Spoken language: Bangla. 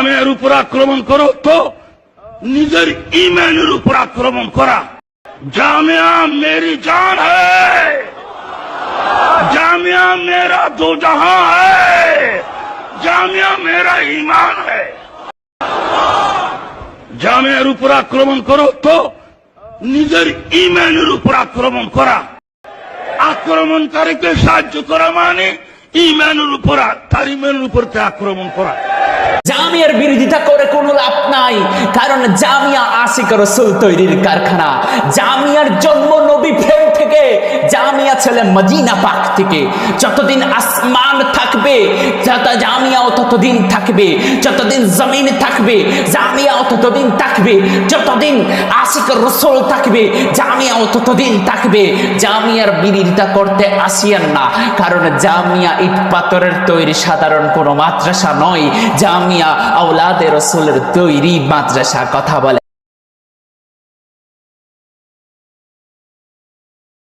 জামিয়ার উপর আক্রমণ করো তো নিজের ইমানের উপর আক্রমণ করা। জামিয়া মেরি জান হ্যায়, জামিয়া মেরা দো জাহাं হ্যায়, জামিয়া মেরা ঈমান হ্যায়। জামিয়ার উপর আক্রমণ করো তো নিজের ইমানের উপর আক্রমণ করা। আক্রমণকারীকে সাহায্য করা মানে ইমানের উপর, তার ইমানের উপর আক্রমণ করা। জামিয়ার বিরোধিতা করে কোনো লাভ নাই, কারণ জামিয়া আশিক রাসূল তৈরির কারখানা। জামিয়ার জন্ম নবী প্রেম থেকে, জামিয়া ছেলে মদিনা পাক থেকে। যতদিন আসমান থাকবে জামিয়াও ততদিন থাকবে, যতদিন জমিন থাকবে জামিয়াও ততদিন থাকবে, যতদিন আশিক রাসূল থাকবে জামিয়াও ততদিন থাকবে। জামিয়ার বিরোধিতা করতে আসিয়েন না, কারণ জামিয়া ইট পাথরের তৈরি সাধারণ কোনো মাদ্রাসা নয়। জামিয়া আওলাদে রাসূলের তৈরি মাদ্রাসা। কথা বলে।